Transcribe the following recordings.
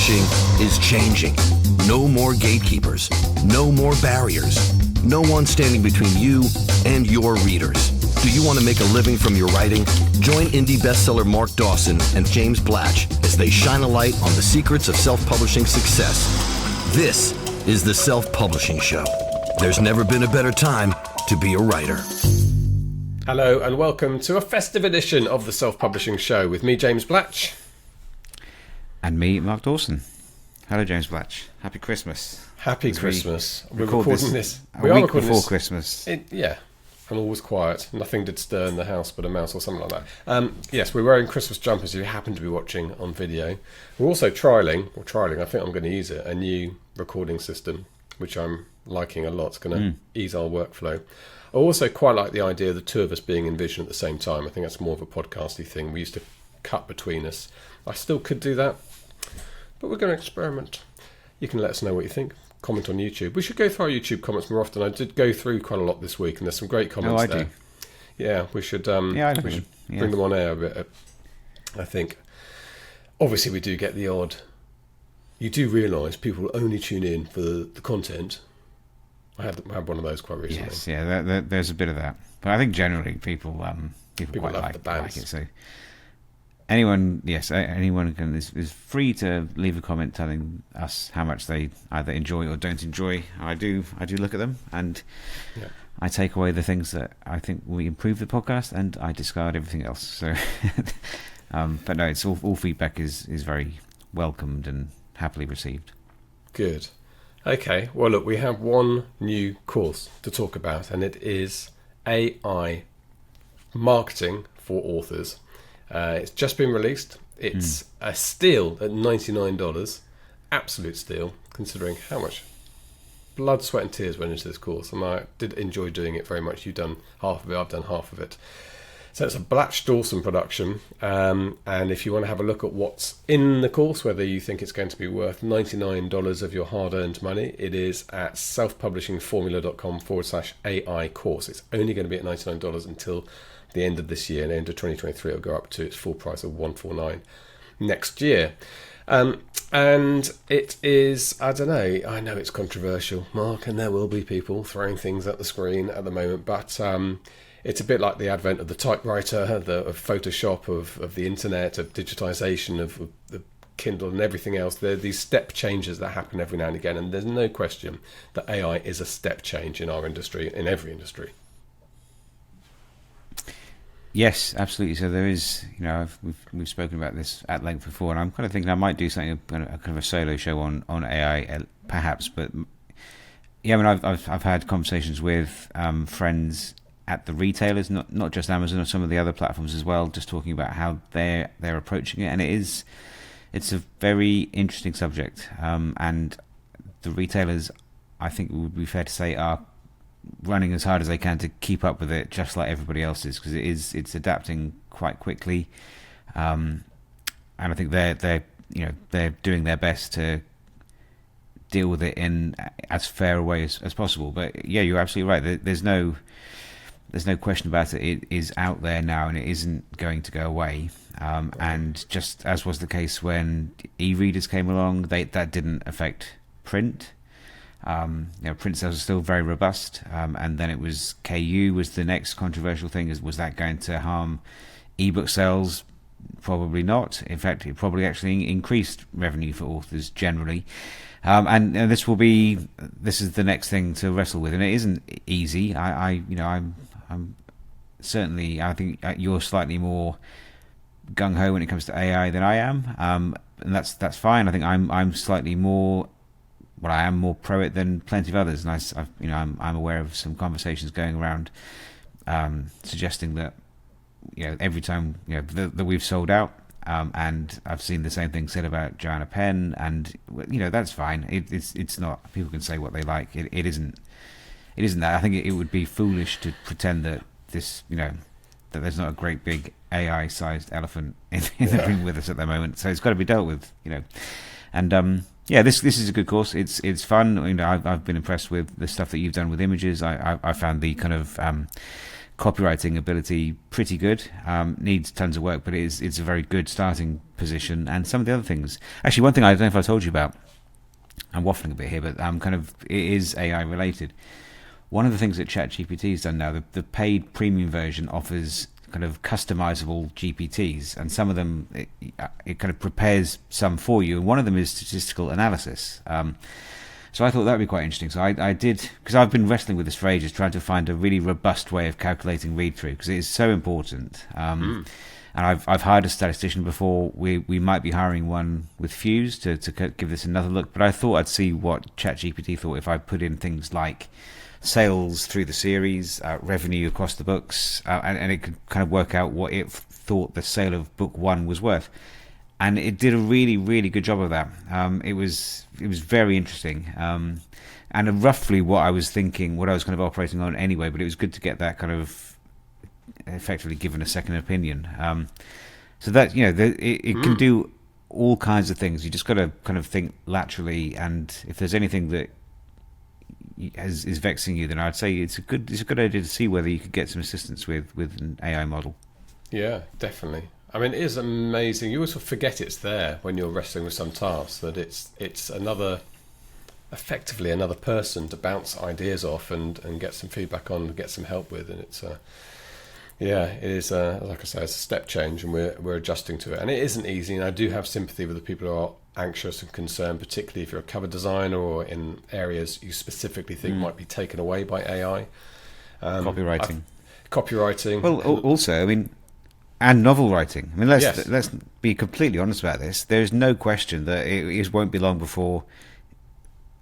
Self-publishing is changing. No more gatekeepers. No more barriers. No one standing between you and your readers. Do you want to make a living from your writing? Join indie bestseller Mark Dawson and James Blatch as they shine a light on the secrets of self-publishing success. This is the Self-Publishing Show. There's never been a better time to be a writer. Hello and welcome to a festive edition of the Self-Publishing Show with me, James Blatch. And me, Mark Dawson. Hello, James Blatch. Happy Christmas. Happy Christmas. We're recording this. We are recording before Christmas. Yeah. And all was quiet. Nothing did stir in the house but a mouse or something like that. Yes, we're wearing Christmas jumpers if you happen to be watching on video. We're also trialling, I think I'm going to use it, a new recording system, which I'm liking a lot. It's going to ease our workflow. I also quite like the idea of the two of us being in vision at the same time. I think that's more of a podcasty thing. We used to cut between us. I still could do that, but we're going to experiment. You can let us know what you think. Comment on YouTube. We should go through our YouTube comments more often. I did go through quite a lot this week, and there's some great comments there. Do. Yeah, we should. Bring them on air a bit. I think. Obviously, we do get the odd. You do realise people only tune in for the content. I had one of those quite recently. Yes, yeah. There's a bit of that, but I think generally people quite love like the bands. Like it. So anyone is free to leave a comment telling us how much they either enjoy or don't enjoy. I do look at them, and I take away the things that I think will improve the podcast, and I discard everything else. So, but no, it's all feedback is very welcomed and happily received. Good. Okay. Well, look, we have one new course to talk about, and it is AI marketing for authors. It's just been released. It's a steal at $99. Absolute steal, considering how much blood, sweat and tears went into this course. And I did enjoy doing it very much. You've done half of it, I've done half of it. So it's a Blatch Dawson production. And if you want to have a look at what's in the course, whether you think it's going to be worth $99 of your hard-earned money, it is at selfpublishingformula.com/AI course. It's only going to be at $99 until the end of this year, and the end of 2023 it'll go up to its full price of $149 next year. And it is, I don't know, I know it's controversial, Mark, and there will be people throwing things at the screen at the moment, but it's a bit like the advent of the typewriter, of Photoshop, of the internet, of digitization, of the Kindle and everything else. There are these step changes that happen every now and again, and there's no question that AI is a step change in our industry, in every industry. Yes, absolutely. So there is, we've spoken about this at length before, and I'm kind of thinking I might do something, a kind of a solo show on AI, perhaps. But yeah, I mean, I've had conversations with friends at the retailers, not just Amazon, or some of the other platforms as well, just talking about how they're approaching it, and it's a very interesting subject. And the retailers, I think it would be fair to say, are running as hard as they can to keep up with it, just like everybody else is, because it's adapting quite quickly, and I think they're doing their best to deal with it in as fair a way as possible. But yeah, you're absolutely right. There's no question about it. It is out there now, and it isn't going to go away. And just as was the case when e-readers came along, that didn't affect print. Print sales are still very robust, and then it was KU was the next controversial thing. Was that going to harm ebook sales? Probably not. In fact, it probably actually increased revenue for authors generally. And this is the next thing to wrestle with, and it isn't easy. I'm certainly, I think you're slightly more gung ho when it comes to AI than I am, and that's fine. I think I'm slightly more. Well, I am more pro it than plenty of others, and I'm aware of some conversations going around suggesting that every time that we've sold out, and I've seen the same thing said about Joanna Penn, and that's fine. It's not. People can say what they like. It isn't that. I think it would be foolish to pretend that this that there's not a great big AI-sized elephant in the room with us at the moment. So it's got to be dealt with, and. Yeah, this is a good course. It's fun. I've been impressed with the stuff that you've done with images. I found the kind of copywriting ability pretty good. Needs tons of work, but it's a very good starting position. And some of the other things, actually, one thing I don't know if I told you about, I'm waffling a bit here, but it is AI related. One of the things that ChatGPT has done now, the paid premium version offers kind of customizable GPTs, and some of them it kind of prepares some for you, and one of them is statistical analysis. So I thought that would be quite interesting. So I did, because I've been wrestling with this for ages, trying to find a really robust way of calculating read through, because it is so important. And I've hired a statistician before. We might be hiring one with Fuse to give this another look, but I thought I'd see what ChatGPT thought if I put in things like sales through the series, revenue across the books, and it could kind of work out what it thought the sale of book one was worth. And it did a really, really good job of that. It was very interesting, and roughly what I was thinking, what I was kind of operating on anyway. But it was good to get that kind of effectively given a second opinion. So that it can do all kinds of things. You just got to kind of think laterally, and if there's anything that is vexing you, then I'd say it's a good idea to see whether you could get some assistance with an AI model. Yeah, definitely. I mean, it is amazing. You also forget it's there when you're wrestling with some tasks, that it's effectively another person to bounce ideas off and get some feedback on and get some help with. And it's it is like I say, it's a step change, and we're adjusting to it. And it isn't easy. And I do have sympathy with the people who are anxious and concerned, particularly if you're a cover designer or in areas you specifically think might be taken away by AI. Copywriting. Well, also, I mean, and novel writing. I mean, let's be completely honest about this. There's no question that it won't be long before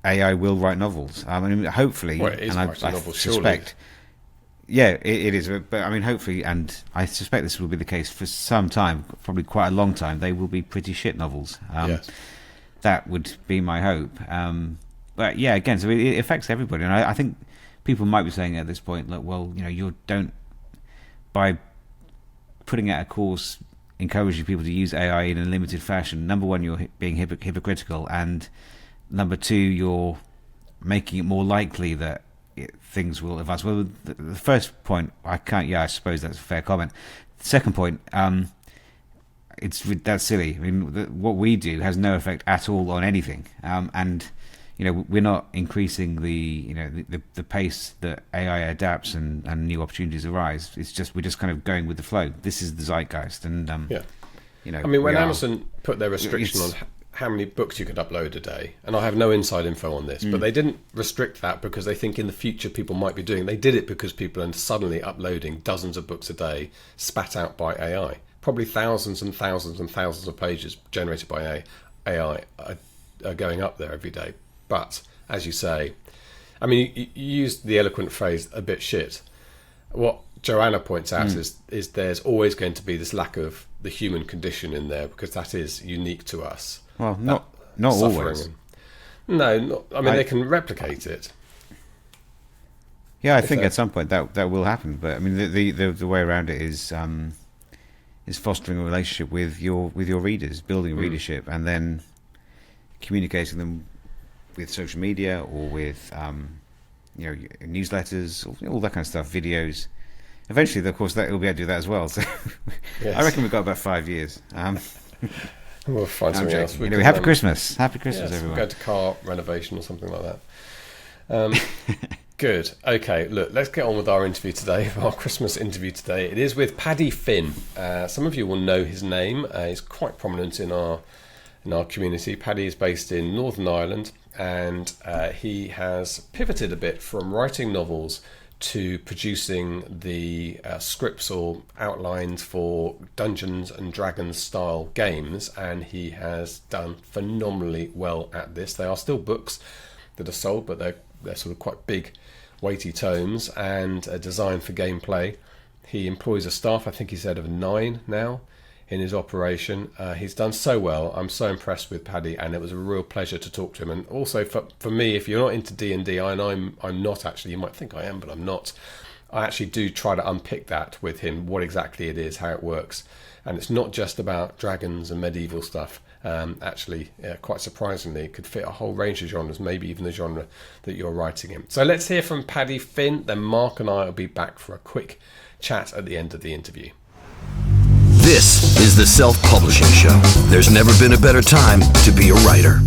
AI will write novels. I mean, hopefully, well, it is and writing novels, suspect. Surely. Yeah, it is. But I mean, hopefully, and I suspect this will be the case for some time, probably quite a long time. They will be pretty shit novels. Yes. That would be my hope. But yeah, again, so it affects everybody, and I think people might be saying at this point, like, well, you don't, by putting out a course encouraging people to use AI in a limited fashion. Number one, you're being hypocritical, and number two, you're making it more likely that things will advance. Well, the first point, I suppose that's a fair comment. The second point, that's silly. I mean, what we do has no effect at all on anything, and we're not increasing the pace that AI adapts and new opportunities arise. It's just we're just kind of going with the flow. This is the zeitgeist, and I mean, when Amazon put their restriction on how many books you could upload a day, and I have no inside info on this, but they didn't restrict that because they think in the future people might be doing. They did it because people are suddenly uploading dozens of books a day, spat out by AI. Probably thousands and thousands and thousands of pages generated by AI are going up there every day. But as you say, I mean, you used the eloquent phrase "a bit shit." What Joanna points out is there's always going to be this lack of the human condition in there, because that is unique to us. Well, not always. No, I mean, they can replicate it. Yeah, I think at some point that will happen. But I mean, the way around it is fostering a relationship with your readers, building readership, and then communicating them with social media or with newsletters, all that kind of stuff, videos. Eventually, of course, that will be able to do that as well. So yes. I reckon we've got about 5 years. We'll find something else. Happy Christmas, everyone. We'll go to car renovation or something like that. Good. Okay, look, let's get on with our interview today, our Christmas interview today. It is with Paddy Finn. Some of you will know his name. He's quite prominent in our community. Paddy is based in Northern Ireland, and he has pivoted a bit from writing novels to producing the scripts or outlines for Dungeons and Dragons style games, and he has done phenomenally well at this. They are still books that are sold, but they're sort of quite big, weighty tomes, and designed for gameplay. He employs a staff, I think he said, of 9 now in his operation. He's done so well. I'm so impressed with Paddy, and it was a real pleasure to talk to him. And also for me, if you're not into D&D, and I'm not actually, you might think I am, but I'm not. I actually do try to unpick that with him, what exactly it is, how it works. And it's not just about dragons and medieval stuff. Actually, quite surprisingly, it could fit a whole range of genres, maybe even the genre that you're writing in. So let's hear from Paddy Finn, then Mark and I will be back for a quick chat at the end of the interview. This is the Self-Publishing Show. There's never been a better time to be a writer.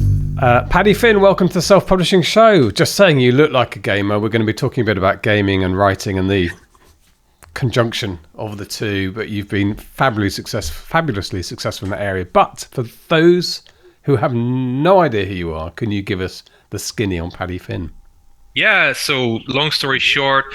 Paddy Finn, welcome to the Self-Publishing Show. Just saying you look like a gamer. We're going to be talking a bit about gaming and writing and the conjunction of the two, but you've been fabulously successful in that area. But for those who have no idea who you are, can you give us the skinny on Paddy Finn? Yeah, so long story short,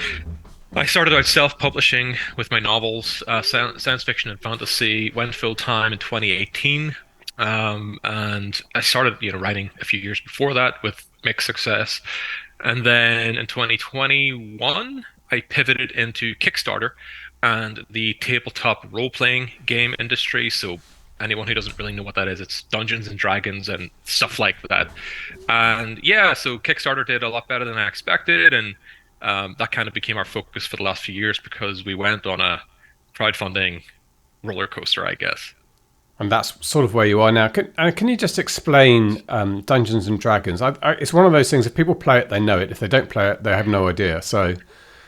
I started out self-publishing with my novels, science fiction and fantasy, went full-time in 2018. And I started, writing a few years before that with mixed success. And then in 2021, I pivoted into Kickstarter and the tabletop role-playing game industry. So anyone who doesn't really know what that is, it's Dungeons and Dragons and stuff like that. And yeah, so Kickstarter did a lot better than I expected. And that kind of became our focus for the last few years because we went on a crowdfunding roller coaster, I guess. And that's sort of where you are now. Can you just explain Dungeons and Dragons? It's one of those things, if people play it, they know it. If they don't play it, they have no idea. So,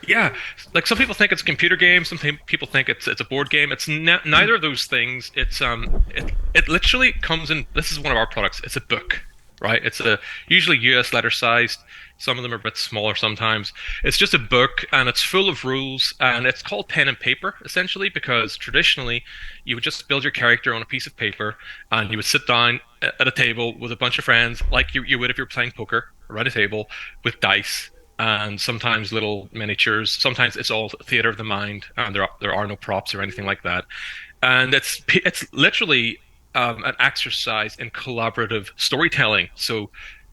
yeah, like some people think it's a computer game. Some people think it's a board game. It's neither of those things. It's it literally comes in. This is one of our products. It's a book, right? It's usually US letter sized. Some of them are a bit smaller sometimes. It's just a book and it's full of rules, and it's called pen and paper essentially because traditionally you would just build your character on a piece of paper and you would sit down at a table with a bunch of friends like you would if you're playing poker around a table with dice and sometimes little miniatures. Sometimes it's all theater of the mind and there are no props or anything like that. And it's literally an exercise in collaborative storytelling. So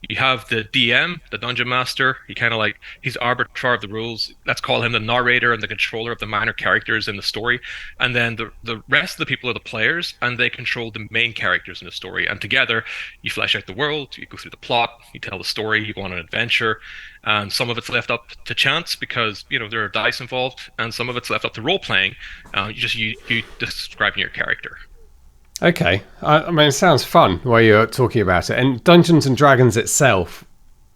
you have the DM, the Dungeon Master. He's arbiter of the rules. Let's call him the narrator and the controller of the minor characters in the story. And then the rest of the people are the players, and they control the main characters in the story. And together, you flesh out the world, you go through the plot, you tell the story, you go on an adventure. And some of it's left up to chance because, there are dice involved, and some of it's left up to role-playing. You describing your character. Okay, I mean, it sounds fun while you're talking about it. And Dungeons and Dragons itself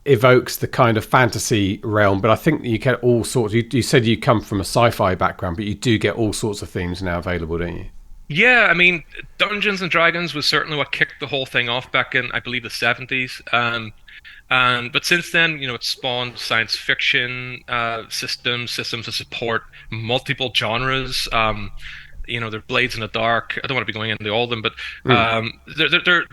evokes the kind of fantasy realm, but I think you get all sorts. You said you come from a sci-fi background, but you do get all sorts of themes now available, don't you? Yeah, I mean, Dungeons and Dragons was certainly what kicked the whole thing off back in, I believe, the 70s. But since then, it's spawned science fiction systems to support multiple genres. They're Blades in the Dark. I don't want to be going into all of them, but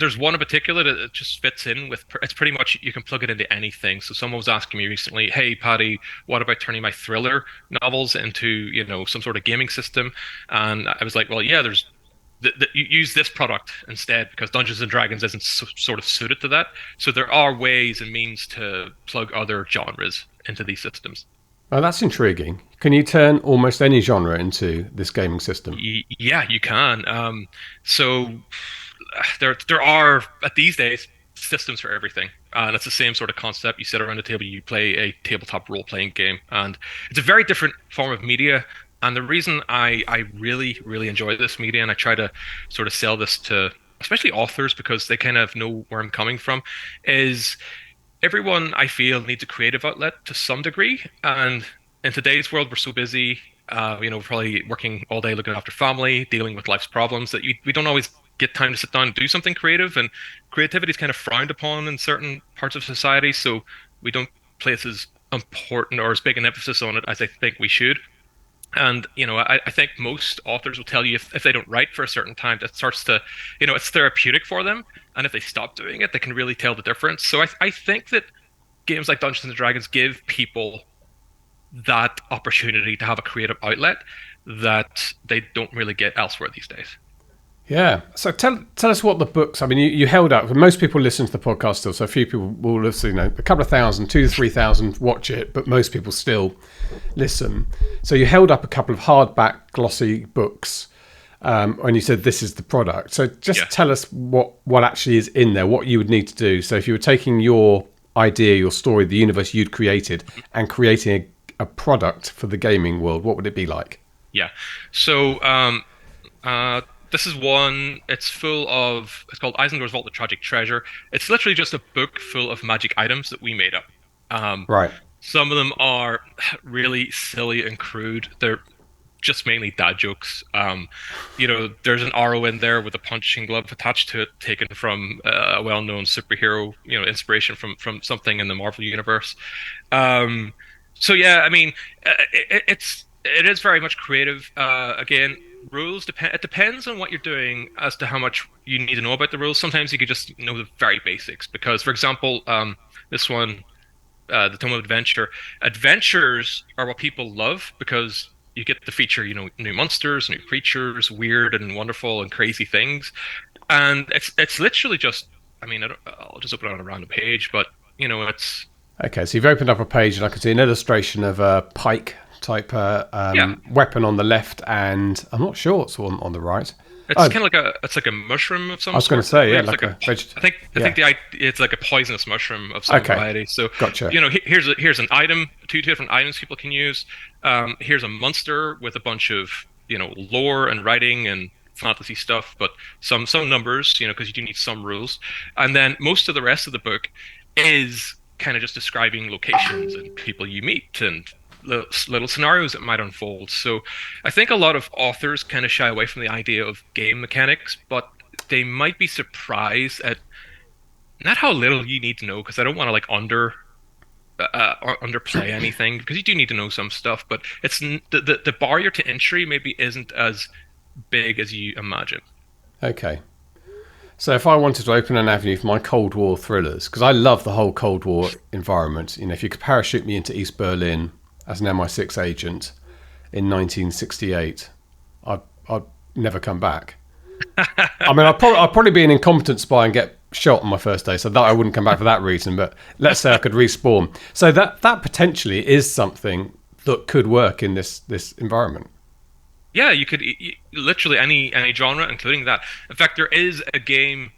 there's one in particular that just fits in with. It's pretty much you can plug it into anything. So someone was asking me recently, "Hey, Paddy, what about turning my thriller novels into some sort of gaming system?" And I was like, "Well, yeah, there's you use this product instead because Dungeons and Dragons isn't sort of suited to that. So there are ways and means to plug other genres into these systems." Oh, that's intriguing. Can you turn almost any genre into this gaming system? Yeah, you can. So there are, these days, systems for everything. And it's the same sort of concept. You sit around a table, you play a tabletop role-playing game. And it's a very different form of media. And the reason I really, really enjoy this media, and I try to sort of sell this to especially authors because they kind of know where I'm coming from, is everyone, I feel, needs a creative outlet to some degree. And in today's world, we're so busy, probably working all day looking after family, dealing with life's problems, that we don't always get time to sit down and do something creative. And creativity is kind of frowned upon in certain parts of society. So we don't place as important or as big an emphasis on it as I think we should. And, I think most authors will tell you if they don't write for a certain time, that starts to, it's therapeutic for them. And if they stop doing it, they can really tell the difference. So I think that games like Dungeons and Dragons give people that opportunity to have a creative outlet that they don't really get elsewhere these days. Yeah. So tell us what the books. I mean, you held up. Most people listen to the podcast still, so a few people will listen. A couple of thousand, 2,000 to 3,000 watch it, but most people still listen. So you held up a couple of hardback, glossy books, and you said this is the product. So just tell us what actually is in there, what you would need to do. So if you were taking your idea, your story, the universe you'd created, and creating a product for the gaming world, what would it be like? Yeah. So this is one. It's called Eisengore's Vault: The Tragic Treasure. It's literally just a book full of magic items that we made up. Right. Some of them are really silly and crude. just mainly dad jokes. There's an arrow in there with a punching glove attached to it, taken from a well-known superhero, inspiration from something in the Marvel universe. So yeah, I mean, it is very much creative. Again, rules depend. It depends on what you're doing as to how much you need to know about the rules. Sometimes you could just know the very basics. Because, for example, this one, the Tome of Adventure, adventures are what people love because you get to feature, new monsters, new creatures, weird and wonderful and crazy things, and it's literally just. I mean, I'll just open it on a random page, but it's. Okay, so you've opened up a page and I can see an illustration of a pike type weapon on the left, and I'm not sure what's on the right. It's kind of like a mushroom of some sort. I was going to say, yeah, I think it's like a poisonous mushroom of some variety. So, gotcha. Here's an item, two different items people can use. Here's a monster with a bunch of lore and writing and fantasy stuff, but some numbers, because you do need some rules. And then most of the rest of the book is kind of just describing locations and people you meet and little scenarios that might unfold. So I think a lot of authors kind of shy away from the idea of game mechanics, but they might be surprised at not how little you need to know, because I don't want to underplay anything, because you do need to know some stuff, but it's the barrier to entry maybe isn't as big as you imagine. Okay. So if I wanted to open an avenue for my Cold War thrillers, because I love the whole Cold War environment, if you could parachute me into East Berlin as an MI6 agent in 1968, I'd never come back. I mean, I'd probably be an incompetent spy and get shot on my first day, so that I wouldn't come back for that reason. But let's say I could respawn. So that potentially is something that could work in this environment. Yeah, you could literally any genre, including that. In fact, there is a game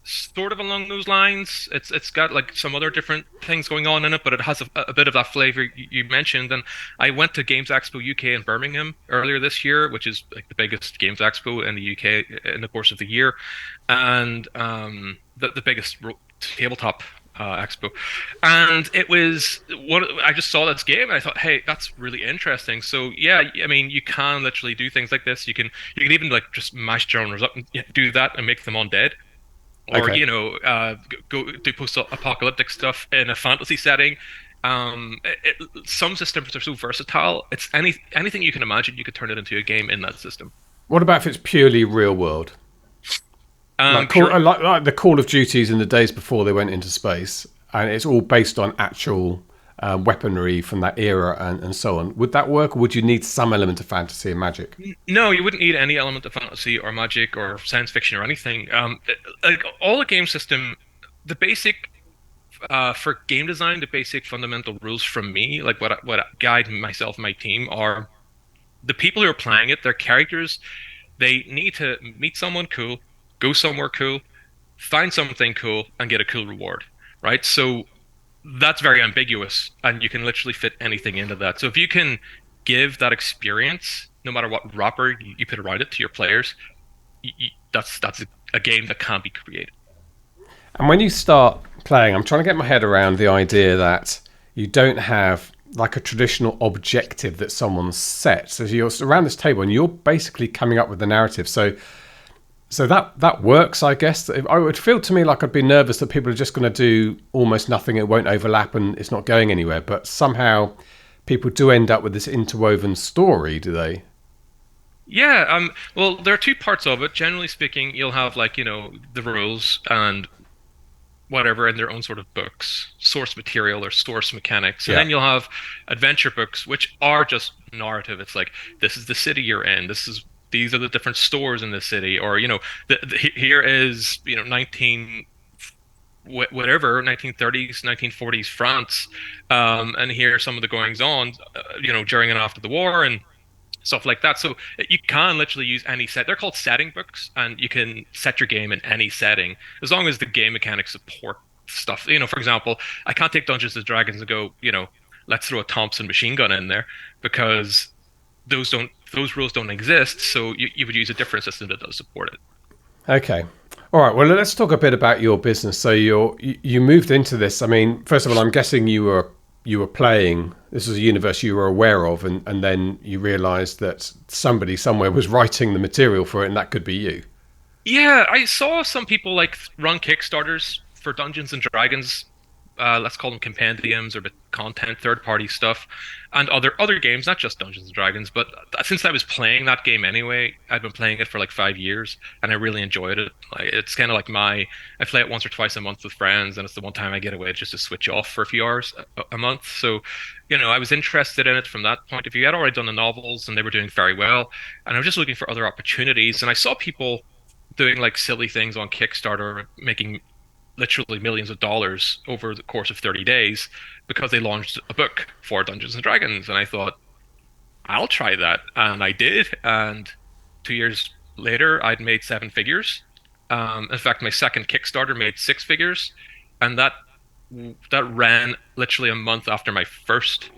sort of along those lines. It's got like some other different things going on in it, but it has a bit of that flavor you mentioned. And I went to Games Expo UK in Birmingham earlier this year, which is like the biggest Games Expo in the UK in the course of the year, and the biggest tabletop expo. And it was I just saw this game and I thought, hey, that's really interesting. So yeah, I mean, you can literally do things like this. You can even like just mash genres up and do that and make them undead. Or go do post-apocalyptic stuff in a fantasy setting. Some systems are so versatile. It's anything you can imagine. You could turn it into a game in that system. What about if it's purely real world? Like the Call of Duties in the days before they went into space, and it's all based on actual weaponry from that era and so on. Would that work, or would you need some element of fantasy and magic? No, you wouldn't need any element of fantasy or magic or science fiction or anything. Like all the game system, the basic for game design, the basic fundamental rules from me, like what guide myself and my team, are the people who are playing it, their characters, they need to meet someone cool, go somewhere cool, find something cool, and get a cool reward, right? So that's very ambiguous, and you can literally fit anything into that. So if you can give that experience, no matter what wrapper you put around it to your players, that's a game that can be created. And when you start playing, I'm trying to get my head around the idea that you don't have like a traditional objective that someone's set. So you're around this table and you're basically coming up with the narrative. So that works, I guess. I would feel to me like I'd be nervous that people are just going to do almost nothing. It won't overlap and it's not going anywhere. But somehow people do end up with this interwoven story, do they? Yeah. Well, there are two parts of it. Generally speaking, you'll have the rules and whatever in their own sort of books, source material or source mechanics. And then you'll have adventure books, which are just narrative. It's like, this is the city you're in. These are the different stores in the city, or here is 1930s, 1940s France, and here are some of the goings on, during and after the war and stuff like that. So you can literally use any set. They're called setting books, and you can set your game in any setting as long as the game mechanics support stuff. For example, I can't take Dungeons and Dragons and go, let's throw a Thompson machine gun in there, because those rules don't exist, so you would use a different system that does support it. Okay. All right. Well, let's talk a bit about your business. So you moved into this. I mean, first of all, I'm guessing you were you were playing, this was a universe you were aware of, and then you realised that somebody somewhere was writing the material for it, and that could be you. Yeah, I saw some people like run Kickstarters for Dungeons and Dragons. Let's call them compendiums or content, third-party stuff, and other games, not just Dungeons and Dragons. But since I was playing that game anyway, I'd been playing it for like 5 years, and I really enjoyed it. Like, it's kind of like I play it once or twice a month with friends, and it's the one time I get away just to switch off for a few hours a month. So, I was interested in it from that point of view. I'd already done the novels, and they were doing very well, and I was just looking for other opportunities. And I saw people doing like silly things on Kickstarter, making literally millions of dollars over the course of 30 days because they launched a book for Dungeons and Dragons. And I thought, I'll try that. And I did. And 2 years later, I'd made 7 figures. In fact, my second Kickstarter made 6 figures. And that ran literally a month after my first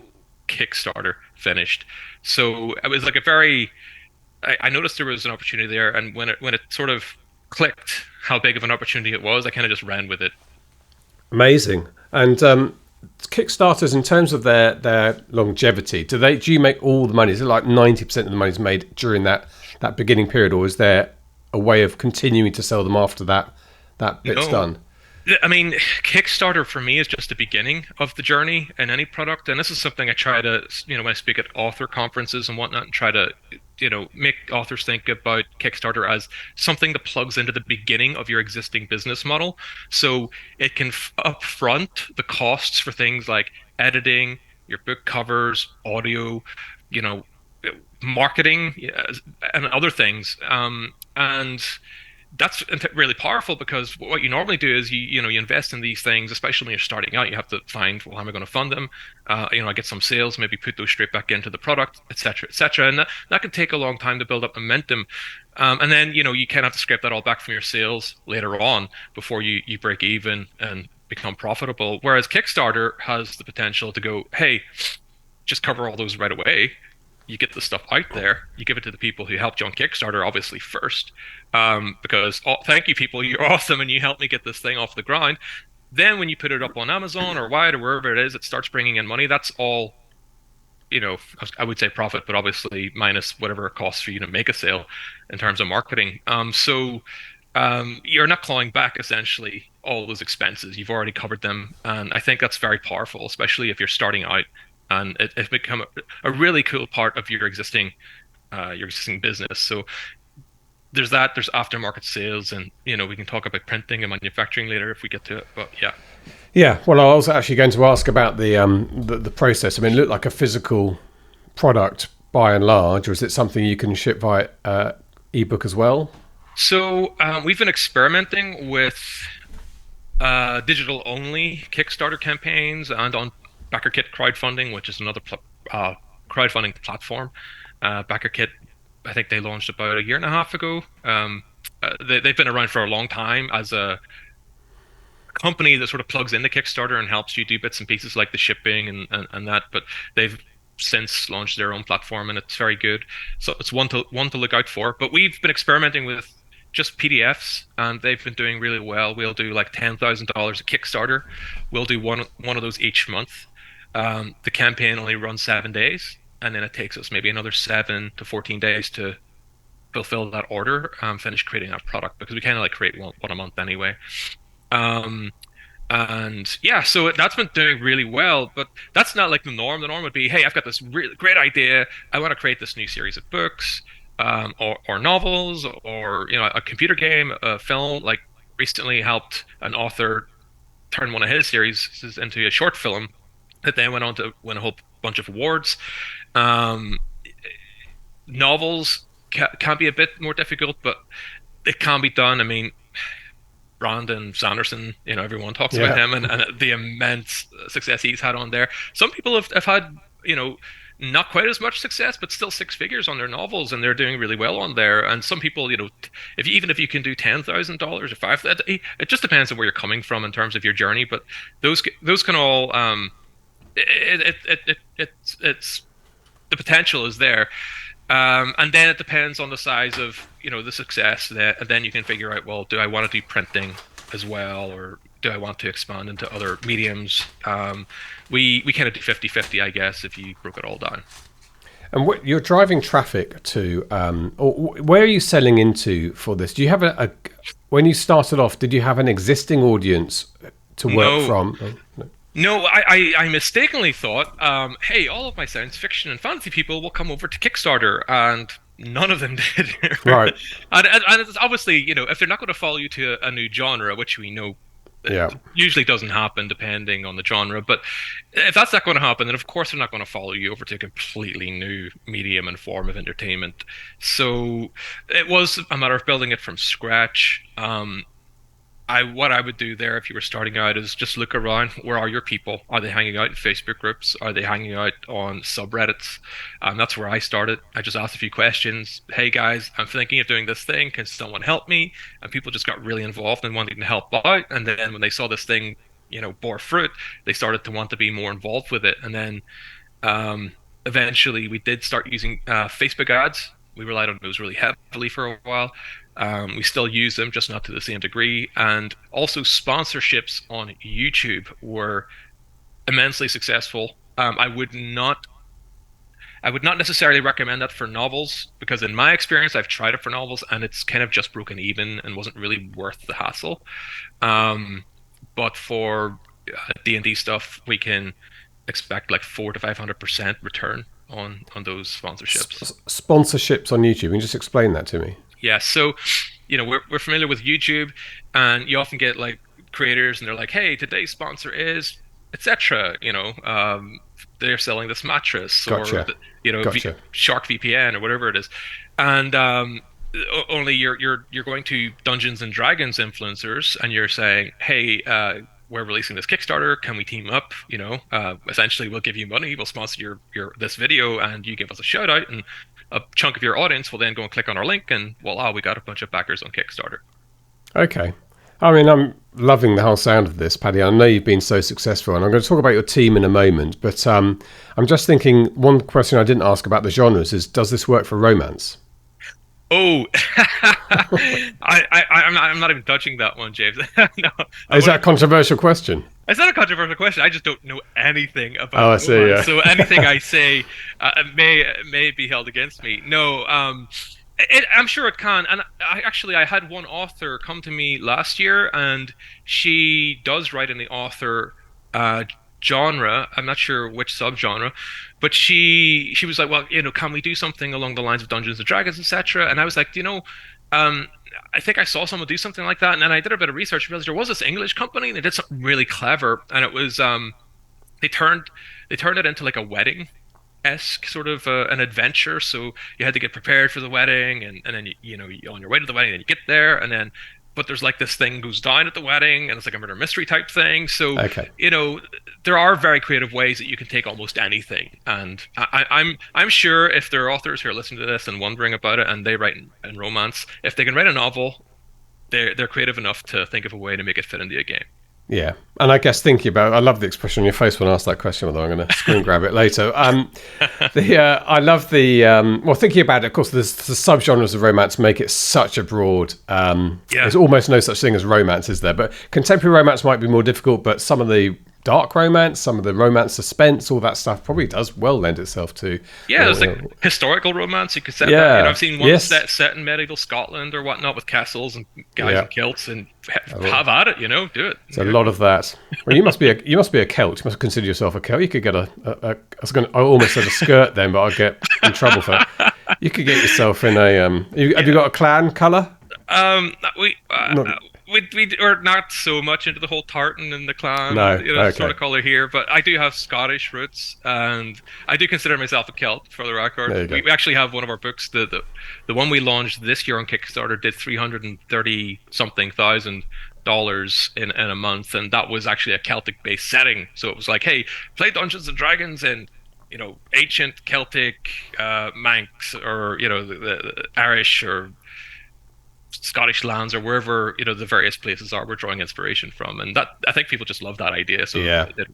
Kickstarter finished. So it was like I noticed there was an opportunity there. And when it sort of clicked how big of an opportunity it was, I kind of just ran with it. Amazing. And Kickstarters, in terms of their longevity, do you make all the money? Is it like 90% of the money is made during that beginning period, or is there a way of continuing to sell them after that bit's done? I mean, Kickstarter for me is just the beginning of the journey in any product, and this is something I try to, when I speak at author conferences and whatnot, and try to, make authors think about Kickstarter as something that plugs into the beginning of your existing business model, so it can upfront the costs for things like editing, your book covers, audio, marketing, and other things, and that's really powerful, because what you normally do is you invest in these things, especially when you're starting out. You have to find, well, how am I going to fund them? I get some sales, maybe put those straight back into the product, etc., etc. And that can take a long time to build up momentum. And then you kind of have to scrape that all back from your sales later on before you break even and become profitable. Whereas Kickstarter has the potential to go, hey, just cover all those right away. You get the stuff out there, you give it to the people who helped you on Kickstarter, obviously, first, because thank you, people, you're awesome, and you helped me get this thing off the ground. Then when you put it up on Amazon or Wide or wherever it is, it starts bringing in money. That's all, I would say profit, but obviously minus whatever it costs for you to make a sale in terms of marketing. So you're not clawing back, essentially, all those expenses. You've already covered them, and I think that's very powerful, especially if you're starting out. And it's become a really cool part of your existing business. So there's aftermarket sales, and we can talk about printing and manufacturing later if we get to it. But yeah. Yeah, well, I was actually going to ask about the process. I mean, it looked like a physical product by and large, or is it something you can ship via ebook as well? So we've been experimenting with digital-only Kickstarter campaigns and on BackerKit crowdfunding, which is another crowdfunding platform. BackerKit, I think they launched about a year and a half ago. They've been around for a long time as a company that sort of plugs into Kickstarter and helps you do bits and pieces like the shipping and that. But they've since launched their own platform, and it's very good. So it's one to look out for. But we've been experimenting with just PDFs, and they've been doing really well. We'll do like $10,000 a Kickstarter. We'll do one of those each month. The campaign only runs 7 days, and then it takes us maybe another 7 to 14 days to fulfill that order, finish creating that product, because we kind of like create one a month anyway. And yeah, so that's been doing really well, but that's not like the norm. The norm would be, hey, I've got this really great idea. I want to create this new series of books, or novels, or a computer game, a film. Like recently helped an author turn one of his series into a short film that then went on to win a whole bunch of awards. Novels can be a bit more difficult, but it can be done. I mean, Brandon Sanderson, everyone talks about him and the immense success he's had on there. Some people have had, not quite as much success, but still 6 figures on their novels, and they're doing really well on there. And some people, even if you can do $10,000 or $5,000, it just depends on where you're coming from in terms of your journey. But those can all, it's the potential is there, and then it depends on the size of the success. And then you can figure out, well, do I want to do printing as well, or do I want to expand into other mediums? We kind of do 50-50, I guess, if you broke it all down. And you're driving traffic to, or where are you selling into for this? Do you have when you started off, did you have an existing audience to work from? No, I mistakenly thought, hey, all of my science fiction and fantasy people will come over to Kickstarter, and none of them did. Right. And it's obviously, if they're not going to follow you to a new genre, which we know usually doesn't happen depending on the genre, but if that's not going to happen, then of course they're not going to follow you over to a completely new medium and form of entertainment. So it was a matter of building it from scratch. What I would do there if you were starting out is just look around. Where are your people? Are they hanging out in Facebook groups? Are they hanging out on subreddits? That's where I started. I just asked a few questions. Hey guys, I'm thinking of doing this thing. Can someone help me? And people just got really involved and wanting to help out. And then when they saw this thing, bore fruit, they started to want to be more involved with it. And then eventually we did start using Facebook ads. We relied on those really heavily for a while. We still use them, just not to the same degree. And also sponsorships on YouTube were immensely successful. I would not necessarily recommend that for novels, because in my experience, I've tried it for novels and it's kind of just broken even and wasn't really worth the hassle. But for D&D stuff, we can expect like 400% to 500% return on those sponsorships. Sponsorships on YouTube. Can you just explain that to me? Yeah, so we're familiar with YouTube, and you often get like creators, and they're like, "Hey, today's sponsor is etc." They're selling this mattress, gotcha. or Gotcha. Shark VPN or whatever it is, and only you're going to Dungeons and Dragons influencers, and you're saying, "Hey, we're releasing this Kickstarter. Can we team up? Essentially, we'll give you money. We'll sponsor your this video, and you give us a shout out, and a chunk of your audience will then go and click on our link, and voila, we got a bunch of backers on Kickstarter." Okay. I mean, I'm loving the whole sound of this, Paddy. I know you've been so successful, and I'm going to talk about your team in a moment, but I'm just thinking, one question I didn't ask about the genres is, does this work for romance? Oh, I'm not even touching that one, James. No, is that a controversial question? It's not a controversial question. I just don't know anything about I see, yeah. So anything I say may be held against me. No, I'm sure it can. And I had one author come to me last year, and she does write in the author genre. I'm not sure which subgenre, but she was like, well, can we do something along the lines of Dungeons and Dragons, etc.? And I was like, I think I saw someone do something like that, and then I did a bit of research and realized there was this English company, and they did something really clever, and it was they turned it into like a wedding-esque sort of an adventure. So you had to get prepared for the wedding, and then you're on your way to the wedding, and you get there, and then but there's like this thing goes down at the wedding, and it's like a murder mystery type thing. So okay. There are very creative ways that you can take almost anything, and I'm sure if there are authors who are listening to this and wondering about it, and they write in romance, if they can write a novel, they're creative enough to think of a way to make it fit into a game. Yeah, and I guess thinking about, I love the expression on your face when I asked that question, although I'm going to screen grab it later. I love the, thinking about it, of course, the subgenres of romance make it such a broad, there's almost no such thing as romance, is there? But contemporary romance might be more difficult, but some of the dark romance, some of the romance suspense, all that stuff probably does well lend itself to. Yeah, there's like historical romance. You could set that. I've seen one set in medieval Scotland or whatnot with castles and guys in kilts, and have at it. Do it. There's a lot of that. Well, you must be a Celt. You must consider yourself a Celt. You could get I almost said a skirt then, but I'll get in trouble for that. You could get yourself in a. Have you got a clan colour? We are not so much into the whole tartan and the clan sort of colour here, but I do have Scottish roots, and I do consider myself a Celt, for the record. We actually have one of our books, the one we launched this year on Kickstarter, did $330,000 in a month, and that was actually a Celtic-based setting. So it was like, hey, play Dungeons and Dragons and ancient Celtic Manx, or the Irish or Scottish lands, or wherever the various places are we're drawing inspiration from, and that I think people just love that idea. So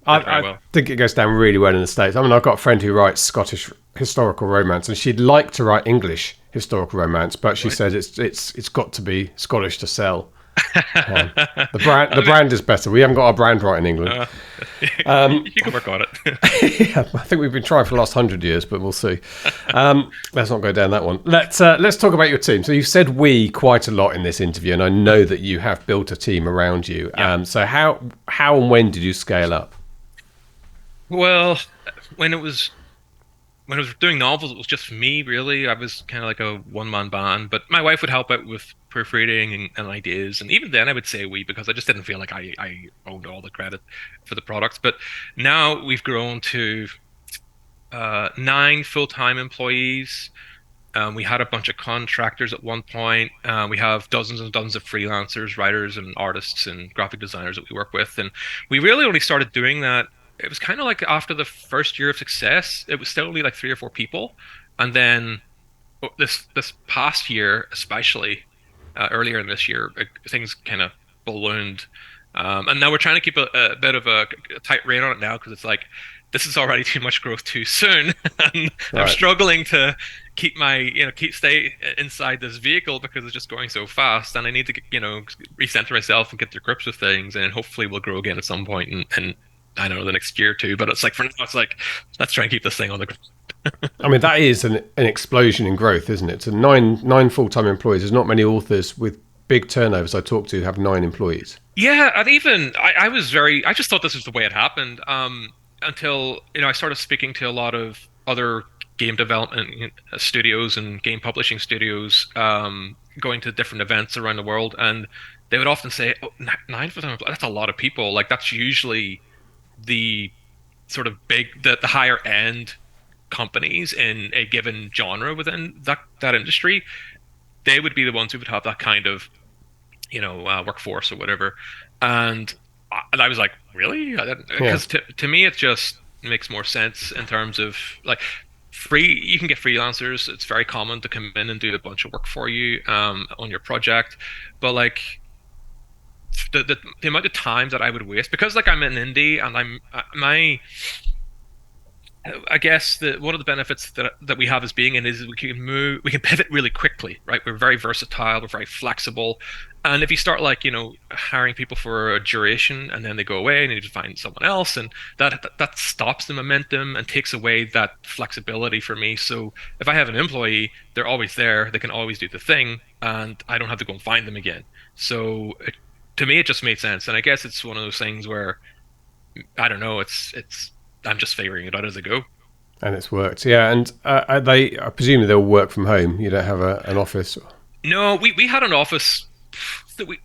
I think it goes down really well in the States. I mean, I've got a friend who writes Scottish historical romance, and she'd like to write English historical romance, but she said it's got to be Scottish to sell. Come on. The brand is better. We haven't got our brand right in England. You can work on it. Yeah, I think we've been trying for the last 100 years, but we'll see. Let's not go down that one. Let's talk about your team. So you've said "we" quite a lot in this interview, and I know that you have built a team around you. Yeah. So how and when did you scale up? Well, when I was doing novels, it was just me, really. I was kind of like a one-man band, but my wife would help out with proofreading and ideas. And even then, I would say we, because I just didn't feel like I owned all the credit for the products. But now we've grown to 9 full-time employees. We had a bunch of contractors at one point. We have dozens and dozens of freelancers, writers and artists and graphic designers that we work with. And we really only started doing that. It was kind of like after the first year of success, it was still only like 3 or 4 people. And then this past year, especially earlier in this year, things kind of ballooned. And now we're trying to keep a bit of a tight rein on it now because it's like, this is already too much growth too soon. And I'm struggling to stay inside this vehicle because it's just going so fast. And I need to, recenter myself and get to grips with things. And hopefully we'll grow again at some point. And I don't know, the next year or two. But it's like, for now, it's like, let's try and keep this thing on the ground. I mean, that is an explosion in growth, isn't it? So nine full-time employees. There's not many authors with big turnovers I talk to have 9 employees. Yeah, and even I just thought this was the way it happened. Until I started speaking to a lot of other game development studios and game publishing studios, going to different events around the world, and they would often say, "Oh, 9 for them, that's a lot of people." Like that's usually the sort of the higher end companies in a given genre within that industry. They would be the ones who would have that kind of workforce or whatever, and I was like, really? Because to me, it just makes more sense in terms of like you can get freelancers. It's very common to come in and do a bunch of work for you on your project. But like the amount of times that I would waste, because like I'm an indie and I guess one of the benefits that we have as being in is we can pivot really quickly, right? We're very versatile, we're very flexible. And if you start like, hiring people for a duration and then they go away and you need to find someone else, and that stops the momentum and takes away that flexibility for me. So if I have an employee, they're always there, they can always do the thing, and I don't have to go and find them again. So to me, it just made sense. And I guess it's one of those things where, I don't know, I'm just figuring it out as I go. And it's worked, yeah. And I presume they'll work from home. You don't have an office. No, we had an office that we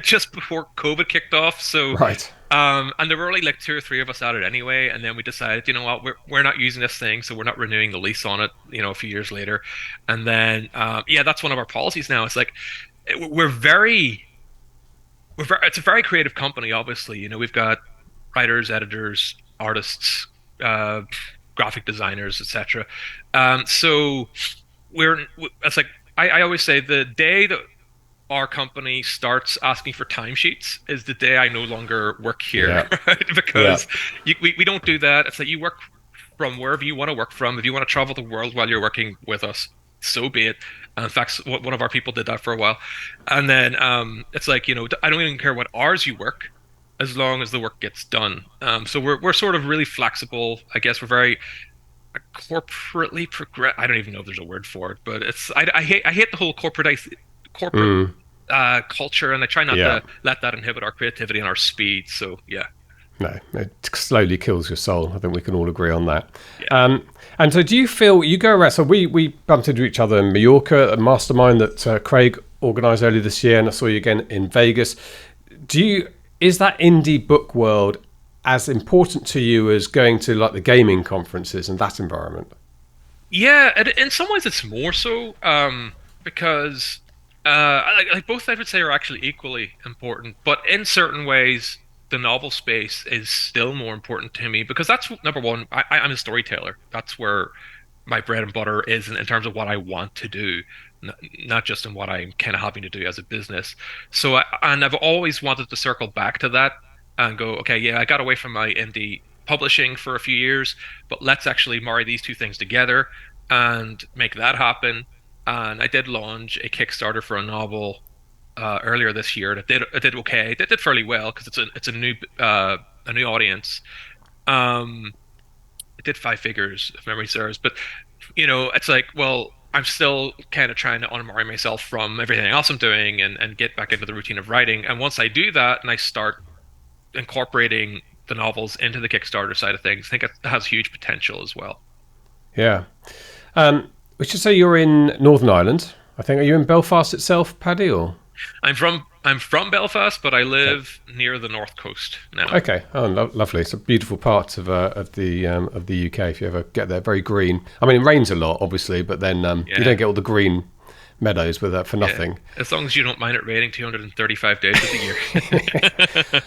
just before COVID kicked off. So right. And there were only like 2 or 3 of us at it anyway. And then we decided, you know what, we're not using this thing, so we're not renewing the lease on it. A few years later, and then that's one of our policies now. It's like it's a very creative company. Obviously, we've got writers, editors, artists, graphic designers, etc. So it's like I always say, the day that our company starts asking for timesheets is the day I no longer work here, right? Because we don't do that. It's like you work from wherever you want to work from. If you want to travel the world while you're working with us, so be it. In fact, one of our people did that for a while. And then it's like, I don't even care what hours you work, as long as the work gets done. So we're sort of really flexible. I guess we're very corporately progress. I don't even know if there's a word for it, but I hate the whole corporate culture, and I try not to let that inhibit our creativity and our speed. So yeah. No, it slowly kills your soul. I think we can all agree on that. Yeah. And so do you feel you go around? So we bumped into each other in Mallorca at a mastermind that Craig organised earlier this year, and I saw you again in Vegas. Is that indie book world as important to you as going to like the gaming conferences and that environment? Yeah, in some ways it's more so, because like both I would say are actually equally important, but in certain ways the novel space is still more important to me, because that's number one. I'm a storyteller. That's where my bread and butter is in terms of what I want to do, not just in what I'm kind of having to do as a business. So I've always wanted to circle back to that and go, okay, yeah, I got away from my indie publishing for a few years, but let's actually marry these two things together and make that happen. And I did launch a Kickstarter for a novel earlier this year that did okay. It did fairly well because it's a new audience. Um, it did five figures if memory serves, but it's like, well, I'm still kind of trying to unmarry myself from everything else I'm doing and get back into the routine of writing. And once I do that and I start incorporating the novels into the Kickstarter side of things, I think it has huge potential as well. Yeah. We should say you're in Northern Ireland. I think. Are you in Belfast itself, Paddy, or? I'm from Belfast, but I live near the north coast now. Okay. Oh, lovely. It's a beautiful part of the UK. If you ever get there, very green. I mean, it rains a lot, obviously, but then you don't get all the green meadows with that for nothing. Yeah. As long as you don't mind it raining 235 days of the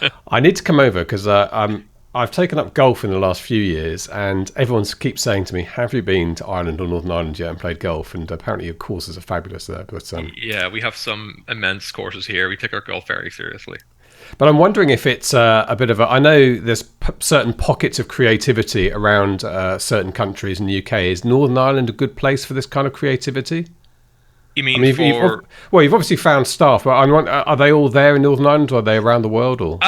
year. I need to come over because I've taken up golf in the last few years, and everyone keeps saying to me, "Have you been to Ireland or Northern Ireland yet and played golf?" And apparently, your courses are fabulous there. But yeah, we have some immense courses here. We take our golf very seriously. But I'm wondering if it's a bit of a... I know there's certain pockets of creativity around certain countries in the UK. Is Northern Ireland a good place for this kind of creativity? You mean you've obviously found staff, but are they all there in Northern Ireland, or are they around the world? Or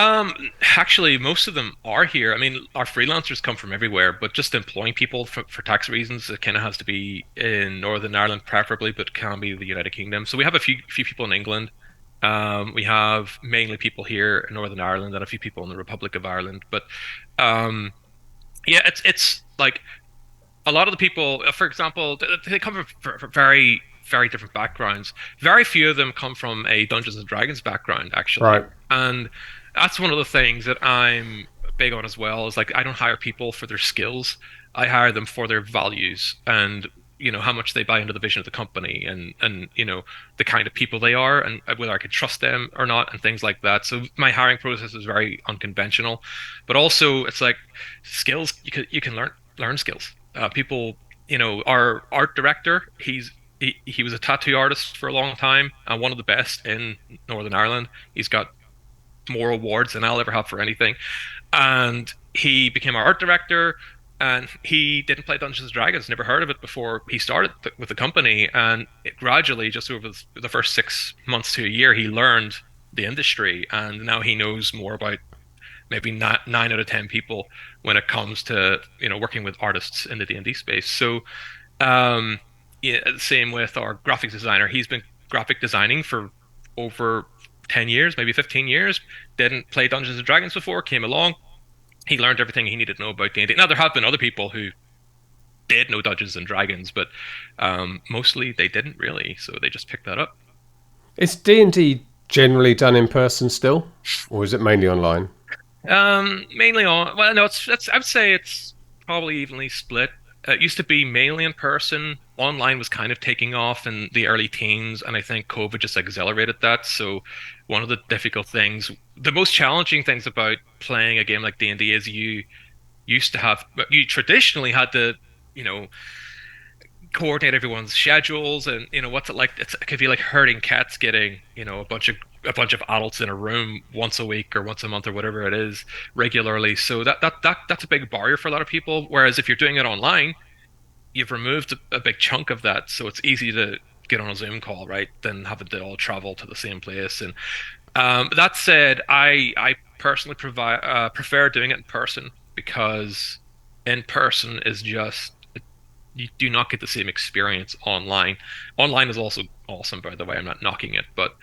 actually, most of them are here. I mean, our freelancers come from everywhere, but just employing people for tax reasons, it kind of has to be in Northern Ireland, preferably, but can be the United Kingdom. So we have a few people in England. We have mainly people here in Northern Ireland and a few people in the Republic of Ireland. But yeah, it's like a lot of the people, for example, they come from very, very different backgrounds. Very few of them come from a Dungeons and Dragons background, actually. Right. And that's one of the things that I'm big on as well, is like, I don't hire people for their skills. I hire them for their values and how much they buy into the vision of the company and the kind of people they are and whether I can trust them or not and things like that. So my hiring process is very unconventional, but also it's like skills, you can learn skills. People, our art director, he was a tattoo artist for a long time and one of the best in Northern Ireland. He's got more awards than I'll ever have for anything. And he became our art director, and he didn't play Dungeons and Dragons, never heard of it before he started with the company. And gradually, just over the first 6 months to a year, he learned the industry, and now he knows more about maybe 9 out of 10 people when it comes to working with artists in the D&D space. So yeah, same with our graphics designer. He's been graphic designing for over 10 years, maybe 15 years. Didn't play Dungeons and Dragons before, came along. He learned everything he needed to know about D&D. Now, there have been other people who did know Dungeons and Dragons, but mostly they didn't really, so they just picked that up. Is D&D generally done in person still, or is it mainly online? Mainly on. Well, no, I would say it's probably evenly split. It used to be mainly in person. Online was kind of taking off in the early teens, and I think COVID just accelerated that. So one of the difficult things, the most challenging things about playing a game like D&D is you traditionally had to, coordinate everyone's schedules, and what's it like? It could be like herding cats, getting a bunch of adults in a room once a week or once a month or whatever it is regularly. So that's a big barrier for a lot of people. Whereas if you're doing it online, you've removed a big chunk of that, so it's easy to get on a Zoom call, right, than having to all travel to the same place. And that said, I personally prefer doing it in person, because in person is just, you do not get the same experience online. Online is also awesome, by the way. I'm not knocking it, but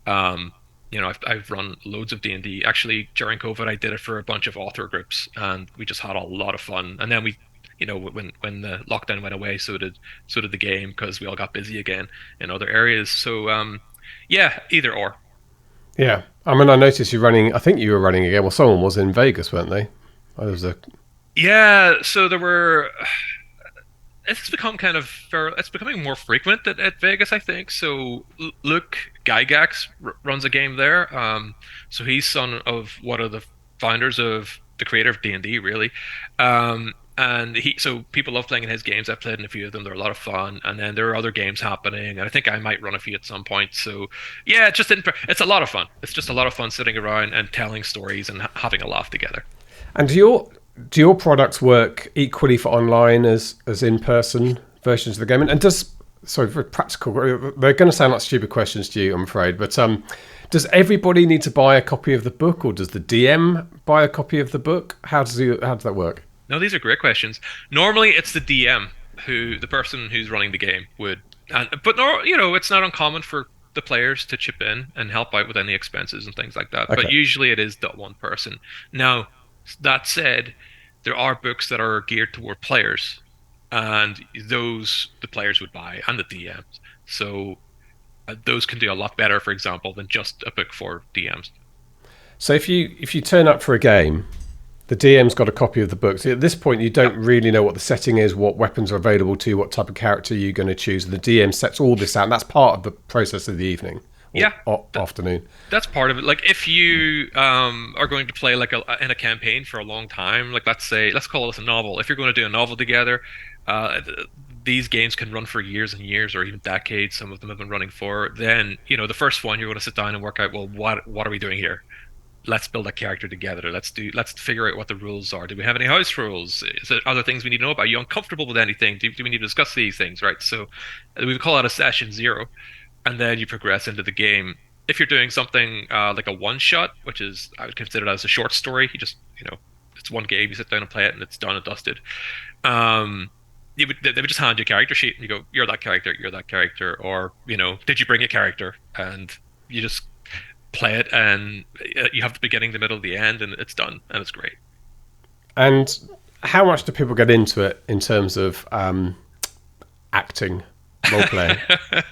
I've run loads of D&D. Actually, during COVID, I did it for a bunch of author groups, and we just had a lot of fun. And then we, when the lockdown went away, so did the game, because we all got busy again in other areas. So yeah, either or. Yeah, I mean, I noticed I think you were running again. Well, someone was in Vegas, weren't they? Yeah, so there were. It's becoming more frequent at Vegas, I think. So Luke Gygax runs a game there. So he's son of one of the founders of the creator of D&D, really. And so people love playing in his games. I've played in a few of them. They're a lot of fun. And then there are other games happening, and I think I might run a few at some point. So yeah, it's a lot of fun. It's just a lot of fun sitting around and telling stories and having a laugh together. And do your products work equally for online as in-person versions of the game? And does sorry, very practical. They're going to sound like stupid questions to you, I'm afraid. But does everybody need to buy a copy of the book, or does the DM buy a copy of the book? How does that work? No, these are great questions. Normally, it's the DM the person who's running the game would, but no, it's not uncommon for the players to chip in and help out with any expenses and things like that. Okay. But usually it is the one person. Now, that said, there are books that are geared toward players, and those the players would buy, and the DMs. So those can do a lot better, for example, than just a book for DMs. So if you turn up for a game, the DM's got a copy of the book. So at this point, you don't really know what the setting is, what weapons are available to you, what type of character you're going to choose. The DM sets all this out, and that's part of the process of the evening. Afternoon. That's part of it. Like if you are going to play like in a campaign for a long time, like let's call this a novel. If you're going to do a novel together, these games can run for years and years, or even decades. Some of them have been running for. Then the first one you're going to sit down and work out. Well, what are we doing here? Let's build a character together. Let's figure out what the rules are. Do we have any house rules? Is there other things we need to know about? Are you uncomfortable with anything? Do we need to discuss these things? Right. So we would call that a session 0, and then you progress into the game. If you're doing something like a one shot, which is I would consider that as a short story, you just it's one game. You sit down and play it, and it's done and dusted. They would just hand you a character sheet, and you go, "You're that character. You're that character," or "Did you bring a character?" And you just play it, and you have the beginning, the middle, the end, and it's done, and it's great. And how much do people get into it in terms of acting, role playing?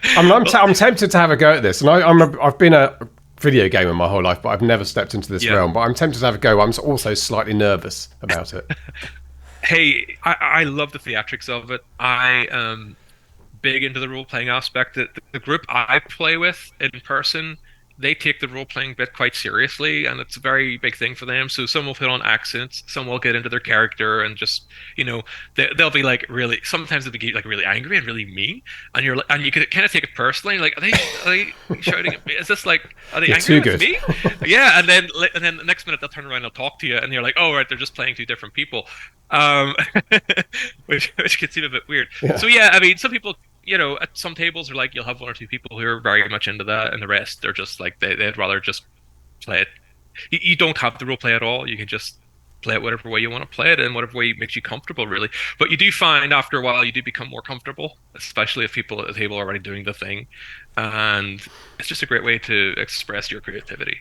I'm tempted to have a go at this, and I've been a video gamer my whole life, but I've never stepped into this realm. But I'm tempted to have a go. I'm also slightly nervous about it. Hey, I love the theatrics of it. I am big into the role playing aspect. The group I play with in person, they take the role-playing bit quite seriously, and it's a very big thing for them. So some will put on accents, some will get into their character, and just they'll be like really. Sometimes they'll be like really angry and really mean, and you can kind of take it personally. Like, are they shouting at me? Is this like, are they angry with me? Yeah, and then the next minute they'll turn around and they'll talk to you, and you're like, oh right, they're just playing two different people, which can seem a bit weird. Yeah. So yeah, I mean, some people. At some tables are like you'll have one or two people who are very much into that, and the rest they're just like they'd rather just play it. You don't have to role play at all. You can just play it whatever way you want to play it, and whatever way makes you comfortable, really. But you do find after a while you do become more comfortable, especially if people at the table are already doing the thing, and it's just a great way to express your creativity.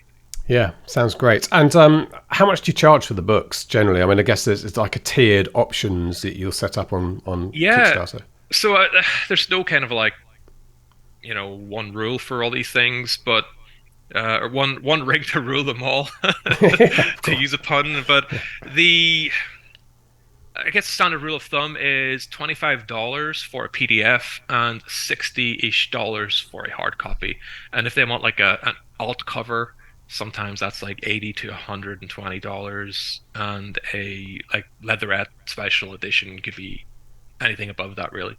Yeah, sounds great. And how much do you charge for the books generally? I mean, I guess it's like a tiered options that you'll set up on Kickstarter. So there's no kind of like, one rule for all these things, but or one ring to rule them all, to use a pun. But I guess the standard rule of thumb is $25 for a PDF and $60-ish for a hard copy. And if they want like an alt cover, sometimes that's like $80 to $120, and a like leatherette special edition could be anything above that, really.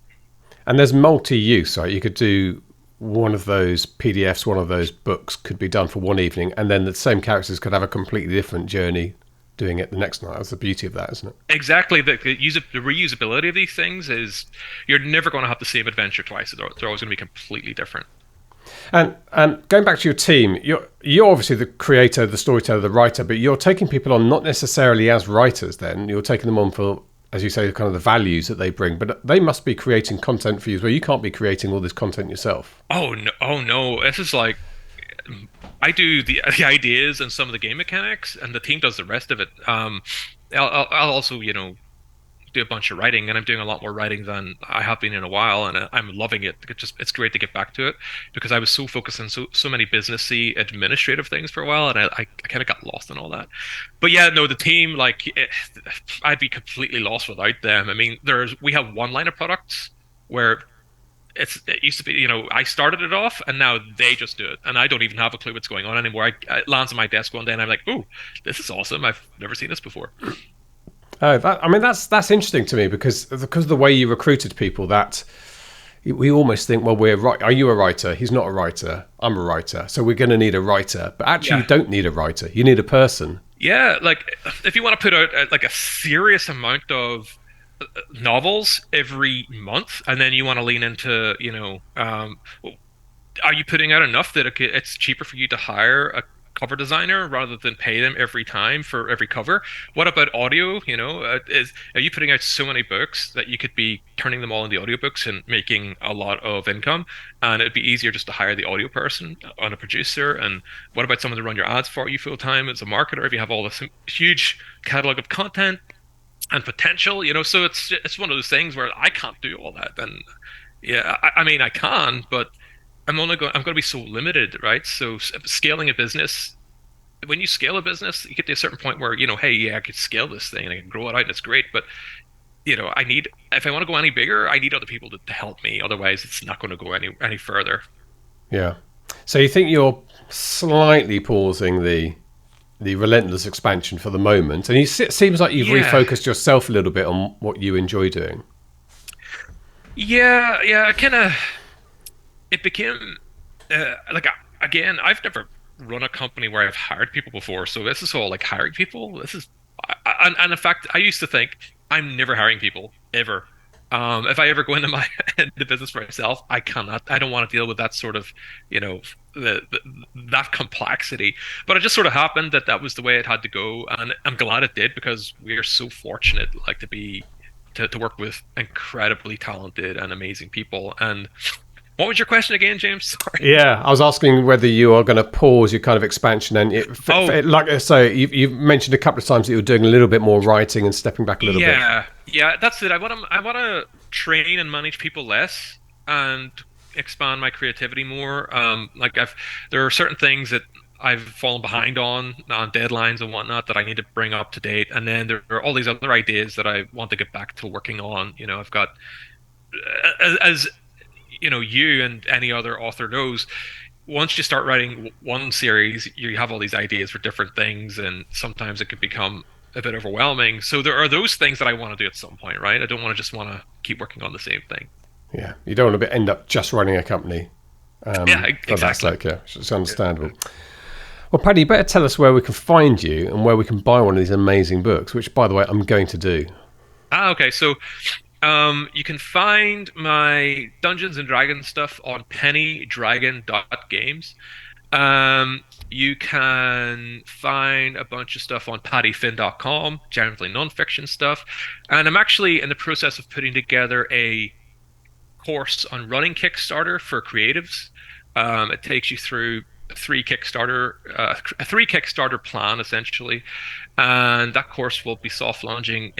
And there's multi-use, right? You could do one of those PDFs, one of those books could be done for one evening, and then the same characters could have a completely different journey doing it the next night. That's the beauty of that, isn't it? Exactly. The reusability of these things is you're never going to have the same adventure twice. They're always going to be completely different. And going back to your team, you're obviously the creator, the storyteller, the writer, but you're taking people on not necessarily as writers then. You're taking them on for, as you say, kind of the values that they bring, but they must be creating content for you as well. You can't be creating all this content yourself. Oh no! This is like, I do the ideas and some of the game mechanics, and the team does the rest of it. I'll also do a bunch of writing, and I'm doing a lot more writing than I have been in a while, and I'm loving it. It's great to get back to it, because I was so focused on so many businessy administrative things for a while, and I kind of got lost in all that. But yeah, no, the team, I'd be completely lost without them. I mean, we have one line of products where it used to be, I started it off, and now they just do it, and I don't even have a clue what's going on anymore. It lands on my desk one day, and I'm like, "Ooh, this is awesome! I've never seen this before." Oh, that's interesting to me, because of the way you recruited people, that we almost think, well, we're right. Are you a writer? He's not a writer. I'm a writer. So we're going to need a writer. But actually, you don't need a writer. You need a person. Yeah, like if you want to put out like a serious amount of novels every month, and then you want to lean into, are you putting out enough that it's cheaper for you to hire a cover designer rather than pay them every time for every cover? What about audio? Are you putting out so many books that you could be turning them all into audiobooks and making a lot of income? And it'd be easier just to hire the audio person on a producer. And what about someone to run your ads for you full time as a marketer if you have all this huge catalog of content and potential? So it's one of those things where I can't do all that. And yeah, I mean I can, but I'm going to be so limited, right? So scaling a business, when you scale a business, you get to a certain point where, hey, yeah, I could scale this thing and I can grow it out and it's great. But, if I want to go any bigger, I need other people to help me. Otherwise, it's not going to go any further. Yeah. So you think you're slightly pausing the relentless expansion for the moment, and it seems like you've refocused yourself a little bit on what you enjoy doing. Yeah, I kind of. It became again, I've never run a company where I've hired people before, so this is all like hiring people. And in fact, I used to think I'm never hiring people ever. If I ever go into the business for myself, I cannot. I don't want to deal with that sort of, that complexity. But it just sort of happened that was the way it had to go, and I'm glad it did, because we are so fortunate, like, to work with incredibly talented and amazing people. And what was your question again, James? Sorry. Yeah, I was asking whether you are going to pause your kind of expansion, and you've mentioned a couple of times that you're doing a little bit more writing and stepping back a little bit. Yeah, that's it. I want to train and manage people less and expand my creativity more. There are certain things that I've fallen behind on deadlines and whatnot that I need to bring up to date, and then there are all these other ideas that I want to get back to working on. I've got as you and any other author knows, once you start writing one series, you have all these ideas for different things, and sometimes it can become a bit overwhelming. So there are those things that I want to do at some point, right? I don't want to keep working on the same thing. Yeah, you don't want to end up just running a company. Exactly. It's understandable. Well, Paddy, you better tell us where we can find you and where we can buy one of these amazing books, which, by the way, I'm going to do. Okay, so you can find my Dungeons and Dragons stuff on pennydragon.games. You can find a bunch of stuff on paddyfinn.com, generally non-fiction stuff. And I'm actually in the process of putting together a course on running Kickstarter for creatives. It takes you through a three Kickstarter plan, essentially. And that course will be soft launching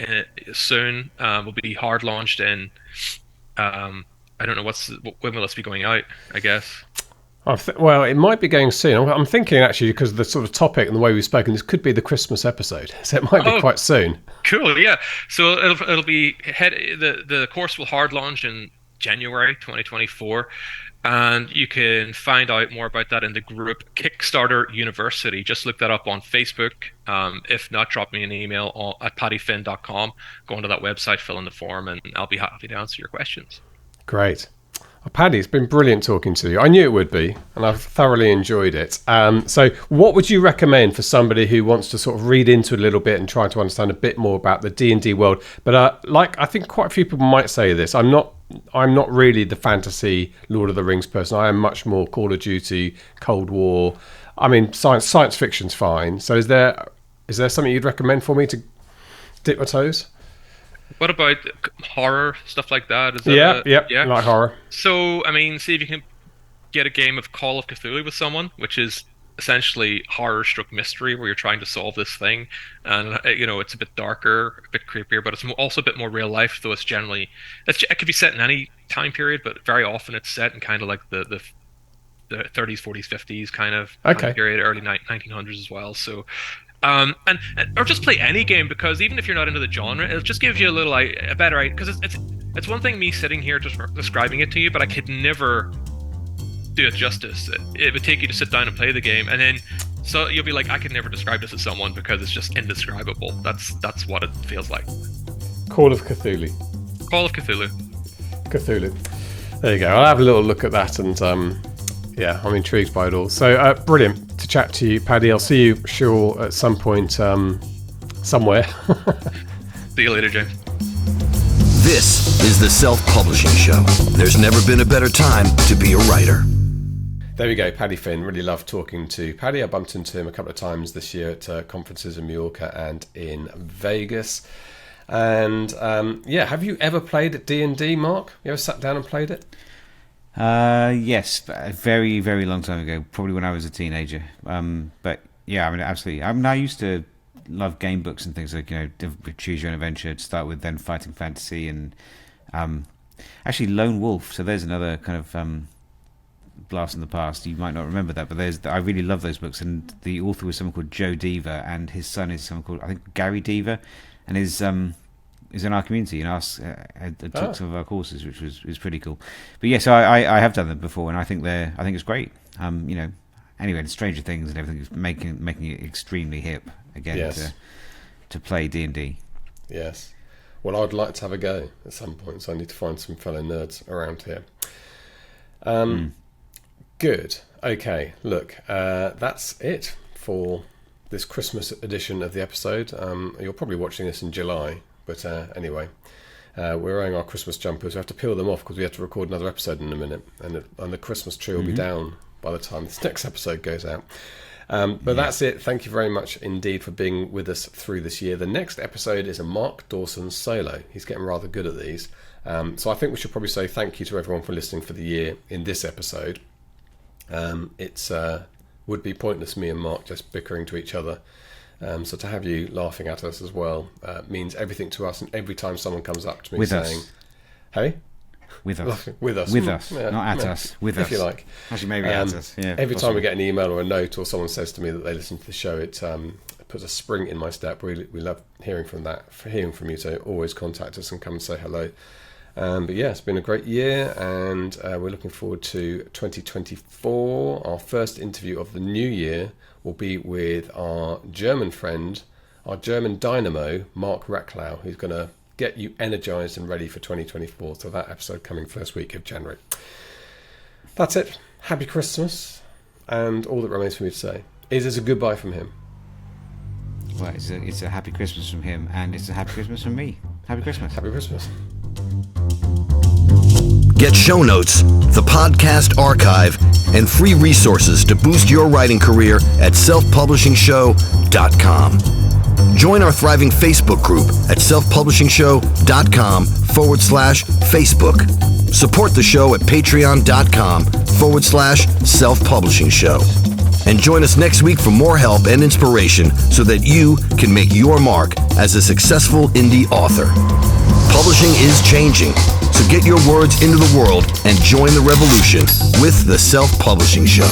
soon. Will be hard launched in, I don't know when will this be going out, I guess. Well, it might be going soon. I'm thinking, actually, because of the sort of topic and the way we've spoken, this could be the Christmas episode, so it might be quite soon. Cool, yeah. So it'll be the course will hard launch in January 2024, and you can find out more about that in the group Kickstarter University. Just look that up on Facebook. If not, drop me an email at paddyfinn.com. Go onto that website, fill in the form, and I'll be happy to answer your questions. Great. Well, Paddy, it's been brilliant talking to you. I knew it would be, and I've thoroughly enjoyed it. So what would you recommend for somebody who wants to sort of read into it a little bit and try to understand a bit more about the D&D world? But I think quite a few people might say this. I'm not really the fantasy Lord of the Rings person. I am much more Call of Duty, Cold War. I mean, science fiction's fine. So is there something you'd recommend for me to dip my toes? What about horror, stuff like that? Yeah, like horror. So, I mean, see if you can get a game of Call of Cthulhu with someone, which is essentially horror-stroke mystery, where you're trying to solve this thing. And, it's a bit darker, a bit creepier, but it's also a bit more real life, though it could be set in any time period, but very often it's set in kind of like the 30s, 40s, 50s kind of time period, early 1900s as well. So, or just play any game, because even if you're not into the genre, it'll just give you a better idea. Because it's one thing me sitting here just describing it to you, but I could never do it justice. It would take you to sit down and play the game, and then so you'll be like, I could never describe this to someone because it's just indescribable. That's what it feels like. Call of Cthulhu. Call of Cthulhu. There you go. I'll have a little look at that, and I'm intrigued by it all. So brilliant to chat to you, Paddy. I'll see you, sure, at some point somewhere. See you later, James. This is the Self-Publishing Show. There's never been a better time to be a writer. There we go, Paddy Finn. Really loved talking to Paddy. I bumped into him a couple of times this year at conferences in Mallorca and in Vegas. And have you ever played at D&D, Mark? You ever sat down and played it? Yes, a very, very long time ago, probably when I was a teenager. But yeah, I mean, absolutely. I used to love game books and things like, Choose Your Own Adventure to start with, then Fighting Fantasy, and actually Lone Wolf. So there's another kind of blast in the past. You might not remember that, but I really love those books. And the author was someone called Joe Deaver, and his son is someone called, I think, Gary Deaver, and is in our community and took some of our courses, which was pretty cool. But yeah, so I have done them before, and I think it's great. Anyway, and Stranger Things and everything is making it extremely hip again. Yes. to play D&D. Yes. Well, I'd like to have a go at some point, so I need to find some fellow nerds around here. Good. Okay, look, that's it for this Christmas edition of the episode. You're probably watching this in July, but anyway, we're wearing our Christmas jumpers. We have to peel them off because we have to record another episode in a minute, and the Christmas tree will be down by the time this next episode goes out. But that's it. Thank you very much indeed for being with us through this year. The next episode is a Mark Dawson solo. He's getting rather good at these. So I think we should probably say thank you to everyone for listening for the year in this episode. It's would be pointless, me and Mark just bickering to each other. So to have you laughing at us as well means everything to us. And every time someone comes up to me saying, "Hey." With us. With us. With us. Yeah, not at us. With us. If you like. Actually, maybe at us. Yeah, every possibly. time we get an email or a note or someone says to me that they listen to the show, it puts a spring in my step. We love hearing from you. So always contact us and come and say hello. But yeah, it's been a great year, and we're looking forward to 2024. Our first interview of the new year will be with our German friend, our German dynamo, Mark Recklau, who's going to get you energized and ready for 2024. So that episode coming first week of January. That's it. Happy Christmas. And all that remains for me to say is a goodbye from him. Well, it's a happy Christmas from him, and it's a happy Christmas from me. Happy Christmas. Happy Christmas. Get show notes, the podcast archive, and free resources to boost your writing career at selfpublishingshow.com. Join our thriving Facebook group at selfpublishingshow.com/Facebook. Support the show at patreon.com/selfpublishingshow. And join us next week for more help and inspiration so that you can make your mark as a successful indie author. Publishing is changing, so get your words into the world and join the revolution with the Self-Publishing Show.